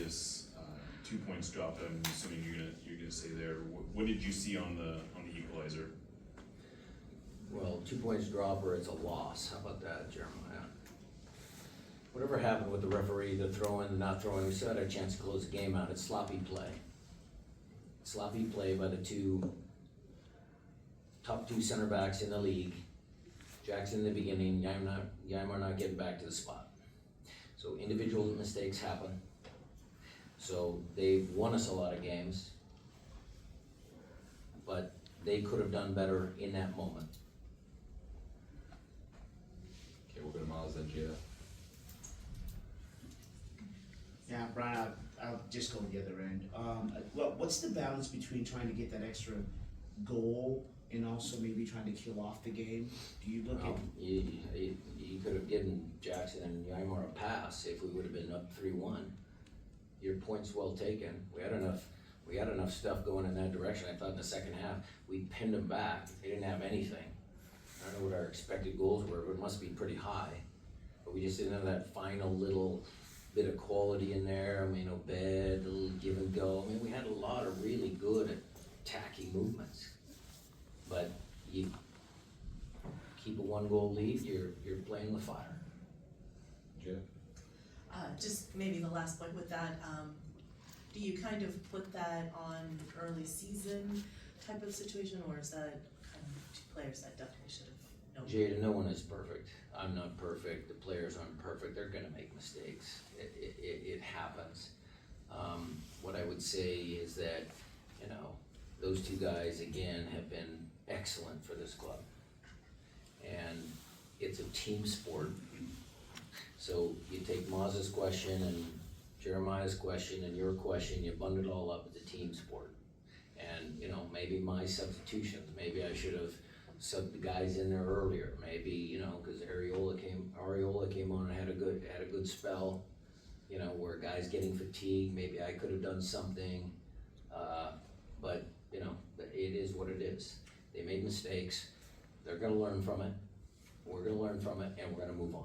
Vegas, 2 points dropped. I'm assuming you're gonna say there. What did you see on the equalizer? Well, 2 points drop or it's a loss. How about that, Jeremiah? Whatever happened with the referee, the throwing, the not throwing, we still had a chance to close the game out. It's sloppy play. Sloppy play by the top two center backs in the league. Jackson in the beginning, Ymar not getting back to the spot. So individual mistakes happen. So they've won us a lot of games, but they could have done better in that moment. Okay, we'll go to Miles then, Jada. Yeah, Brian, I'll just go the other end. Well, what's the balance between trying to get that extra goal and also maybe trying to kill off the game? Do you look at? You could have given Jackson and Ymar a pass if we would have been up 3-1. Your point's well taken. We had enough stuff going in that direction. I thought in the second half we pinned them back. They didn't have anything. I don't know what our expected goals were, but it must be pretty high. But we just didn't have that final little bit of quality in there. I mean, Obed, a little give and go. I mean, we had a lot of really good attacking movements. But you keep a 1-goal lead, you're playing the fire. Jada? Just maybe the last point with that, do you kind of put that on early season type of situation, or is that kind of two players that definitely should have known? Jada, no one is perfect. I'm not perfect. The players aren't perfect. They're gonna make mistakes. It happens. What I would say is that, you know, those two guys, again, have been excellent for this club. And it's a team sport. So you take Maz's question and Jeremiah's question and your question, you bundle it all up. It's a team sport. And, you know, maybe my substitutions, maybe I should have subbed the guys in there earlier. Maybe, you know, because Ariola came on and had a good spell, you know, where guys getting fatigued. Maybe I could have done something. But, you know, it is what it is. They made mistakes. They're gonna learn from it. We're gonna learn from it, and we're gonna move on.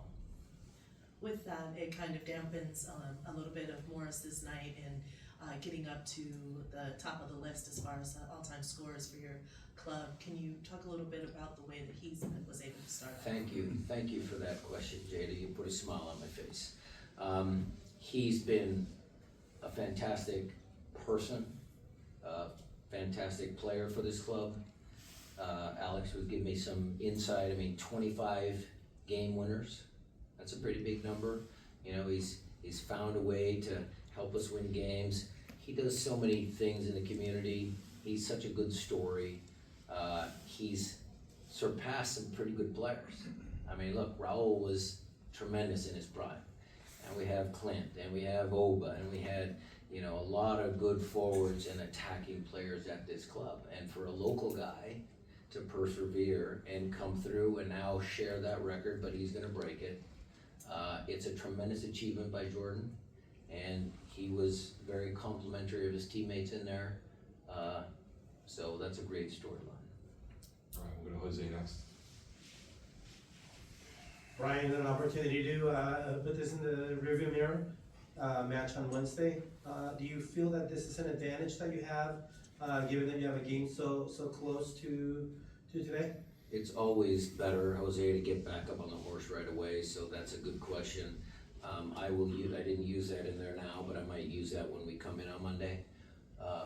With that, it kind of dampens a little bit of Morris's night and getting up to the top of the list as far as all-time scorers for your club. Can you talk a little bit about the way that he was able to start? Thank you for that question, Jada. You put a smile on my face. He's been a fantastic person, a fantastic player for this club. Alex would give me some insight. I mean, 25 game winners. That's a pretty big number. You know, he's found a way to help us win games. He does so many things in the community. He's such a good story. He's surpassed some pretty good players. I mean, look, Raul was tremendous in his prime. And we have Clint, and we have Oba, and we had, you know, a lot of good forwards and attacking players at this club. And for a local guy to persevere and come through and now share that record, but he's gonna break it. It's a tremendous achievement by Jordan, and he was very complimentary of his teammates in there. So that's a great storyline. All right, we'll go to Jose next. Brian, an opportunity to put this in the rearview mirror, match on Wednesday. Do you feel that this is an advantage that you have, given that you have a game so close to today? It's always better, Jose, to get back up on the horse right away, so that's a good question. I didn't use that in there now, but I might use that when we come in on Monday.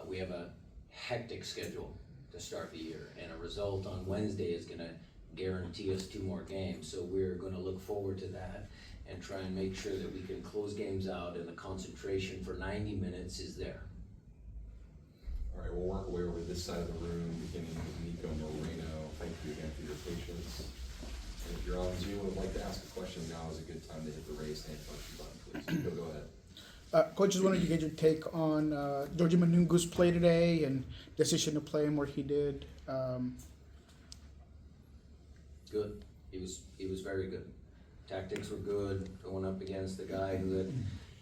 We have a hectic schedule to start the year, and a result on Wednesday is gonna guarantee us 2 more games, so we're gonna look forward to that and try and make sure that we can close games out and the concentration for 90 minutes is there. All right, we'll work our way over to this side of the room, beginning with Nico Moreno. Thank you again for your patience. And if you're on Zoom and would like to ask a question, now is a good time to hit the raise hand function button, please. Nico, go ahead. Coach, just wanted to get your take on Georgie Manungu's play today and decision to play him where he did. Good. He was very good. Tactics were good, going up against the guy who had,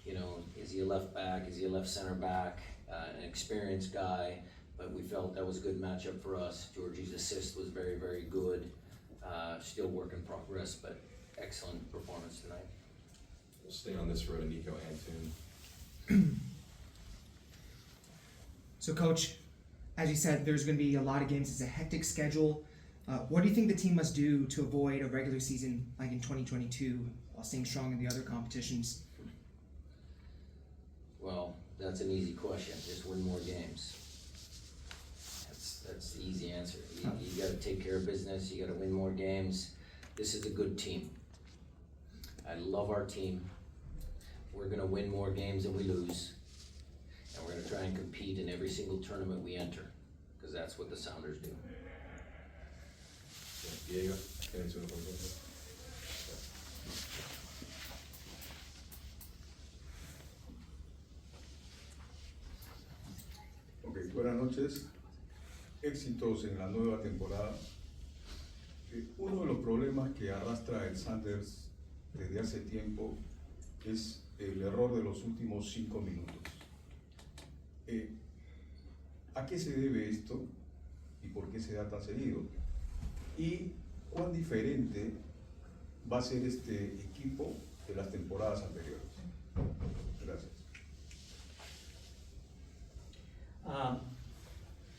you know, is he a left back, is he a left center back, an experienced guy, but we felt that was a good matchup for us. Georgie's assist was very, very good. Still work in progress, but excellent performance tonight. We'll stay on this row, Nico Antun. So, Coach, as you said, there's going to be a lot of games. It's a hectic schedule. What do you think the team must do to avoid a regular season like in 2022 while staying strong in the other competitions? Well, that's an easy question. Just win more games. That's the easy answer. You gotta take care of business. You gotta win more games. This is a good team. I love our team. We're gonna win more games than we lose. And we're gonna try and compete in every single tournament we enter, because that's what the Sounders do. Diego, ¿tienes una pregunta? Ok, buenas noches. Éxitos en la nueva temporada. Uno de los problemas que arrastra el Sanders desde hace tiempo es el error de los últimos 5 minutos. ¿A qué se debe esto y por qué se da tan seguido? ¿Y cuán diferente va a ser este equipo de las temporadas anteriores? Gracias.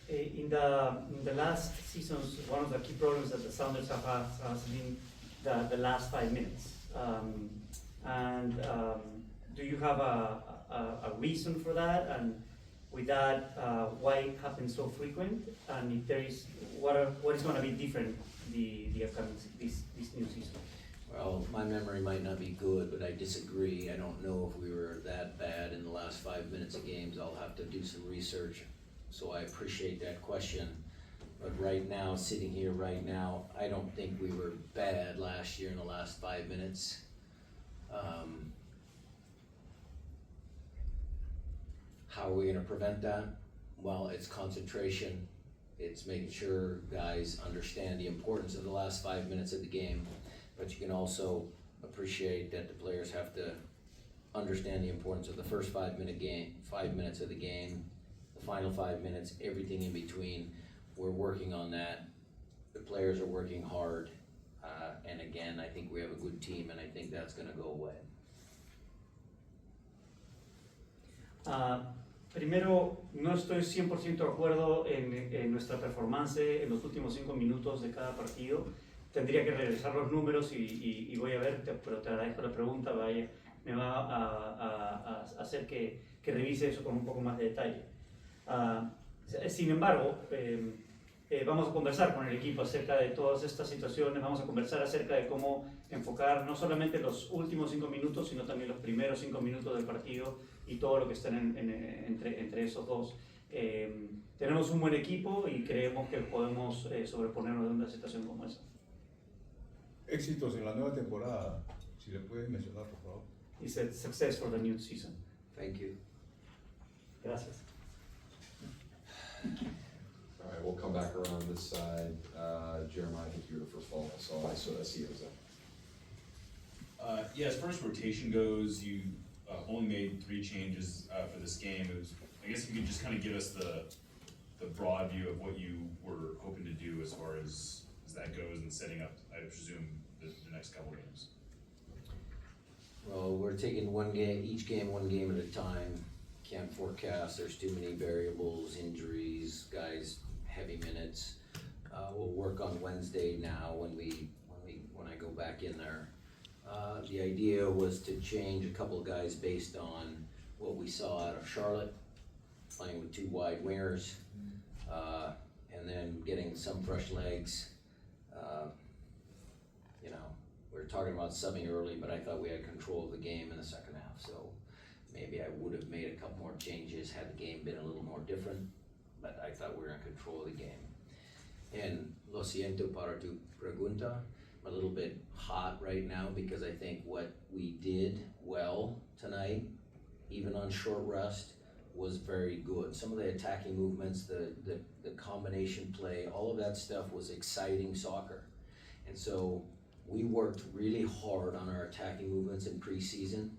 In the last seasons, one of the key problems that the Sounders have had has been the last 5 minutes. Do you have a reason for that? And with that, why it happens so frequent? And if there is, what is going to be different the upcoming this new season? Well, my memory might not be good, but I disagree. I don't know if we were that bad in the last 5 minutes of games. I'll have to do some research. So I appreciate that question. But right now, sitting here right now, I don't think we were bad last year in the last 5 minutes. How are we gonna prevent that? Well, it's concentration. It's making sure guys understand the importance of the last 5 minutes of the game. But you can also appreciate that the players have to understand the importance of the first 5 minutes of the game, the final 5 minutes, everything in between. We're working on that. The players are working hard. And again, I think we have a good team, and I think that's gonna go away. Primero, no estoy 100% de acuerdo en nuestra performance en los últimos 5 minutos de cada partido. Tendría que regresar los números y voy a ver, pero te agradezco la pregunta, me va a hacer que revise eso con un poco más de detalle. Sin embargo, vamos a conversar con el equipo acerca de todas estas situaciones, vamos a conversar acerca de cómo enfocar no solamente los últimos 5 minutos, sino también los primeros 5 minutos del partido y todo lo que está entre esos dos. Tenemos un buen equipo y creemos que podemos sobreponernos de una situación como esa. Éxitos en la nueva temporada, si le puedes mencionar, por favor. He said success for the new season. Thank you. Gracias. All right, we'll come back around this side. Jeremiah, I think you were the first follow, so I see it was that. Yeah, as far as rotation goes, you only made 3 changes for this game. It was, I guess you could just kind of give us the broad view of what you were hoping to do as far as that goes and setting up, I presume, the next couple games. Well, we're taking each game one game at a time. Can't forecast, there's too many variables, injuries, guys, heavy minutes. We'll work on Wednesday now when I go back in there. The idea was to change a couple of guys based on what we saw out of Charlotte, playing with 2 wide wingers, and then getting some fresh legs. We were talking about subbing early, but I thought we had control of the game in the second half, so maybe I would have made a couple more changes had the game been a little more different, but I thought we were in control of the game. And lo siento para tu pregunta, I'm a little bit hot right now because I think what we did well tonight, even on short rest, was very good. Some of the attacking movements, the combination play, all of that stuff was exciting soccer. And so we worked really hard on our attacking movements in preseason.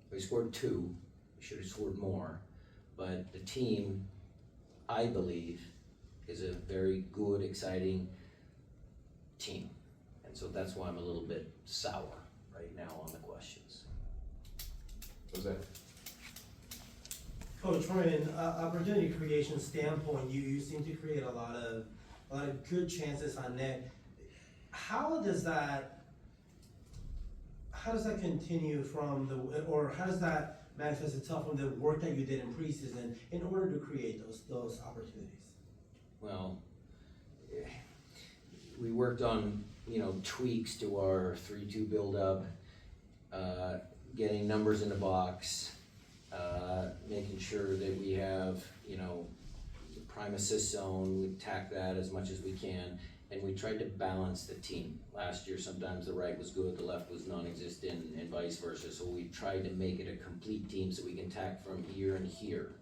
We scored 2, we should have scored more, but the team, I believe, is a very good, exciting team. And so that's why I'm a little bit sour right now on the questions. Jose? Coach Ryan, opportunity creation standpoint, you seem to create a lot of good chances on net. How does that continue from or how does that manifest itself from the work that you did in preseason in order to create those opportunities? Well, we worked on, tweaks to our 3-2 build-up, getting numbers in the box, making sure that we have, the prime assist zone, we attack that as much as we can, and we tried to balance the team. Last year, sometimes the right was good, the left was non-existent, and vice versa, so we tried to make it a complete team so we can attack from here and here.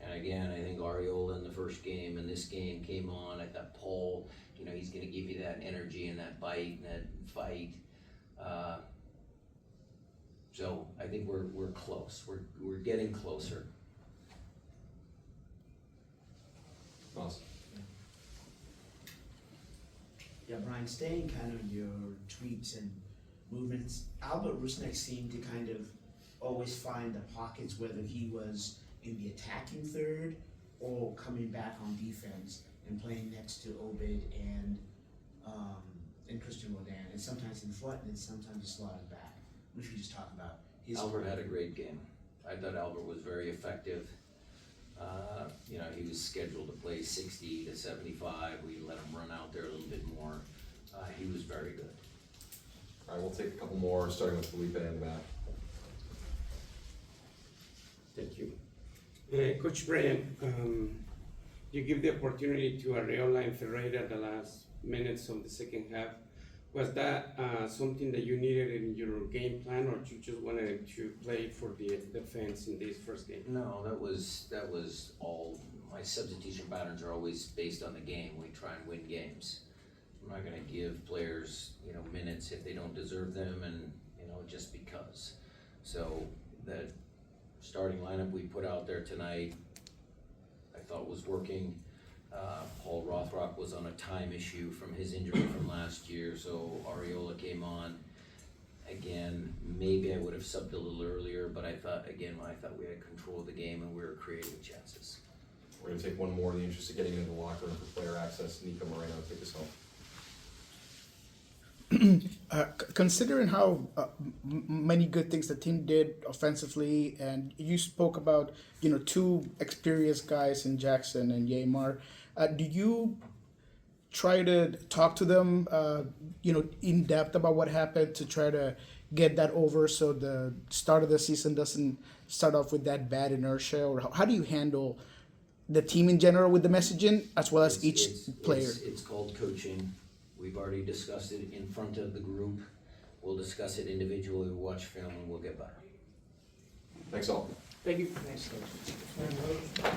And again, I think Ariola in the first game and this game came on at that Paul, he's gonna give you that energy and that bite and that fight. So I think we're close, we're getting closer. Awesome. Yeah, Brian, staying kind of your tweaks and movements, Albert Rusnak seemed to kind of always find the pockets, whether he was in the attacking third or coming back on defense and playing next to Obed and Christian Rodan, and sometimes in front and sometimes he slotted back. We should just talk about his. Albert had a great game. I thought Albert was very effective. He was scheduled to play 60 to 75. We let him run out there a little bit more. He was very good. All right, we'll take a couple more, starting with Felipe in the back. Thank you. Coach Brian, you give the opportunity to Arreola and Ferreira the last minutes of the second half. Was that something that you needed in your game plan, or you just wanted to play for the defense in this first game? No, that was all. My substitution patterns are always based on the game. We try and win games. I'm not going to give players, minutes if they don't deserve them, and just because. So the starting lineup we put out there tonight, I thought was working. Paul Rothrock was on a time issue from his injury from last year, so Ariola came on. Again, maybe I would have subbed a little earlier, but I thought we had control of the game and we were creating chances. We're gonna take one more in the interest of getting into the locker room for player access. Nico Moreno, take us home. Considering how many good things the team did offensively, and you spoke about two experienced guys in Jackson and Yamar, do you try to talk to them in depth about what happened to try to get that over so the start of the season doesn't start off with that bad inertia? Or how do you handle the team in general with the messaging as well as each player? It's called coaching. We've already discussed it in front of the group. We'll discuss it individually, we'll watch film, and we'll get better. Thanks all. Thank you. Thanks, Coach.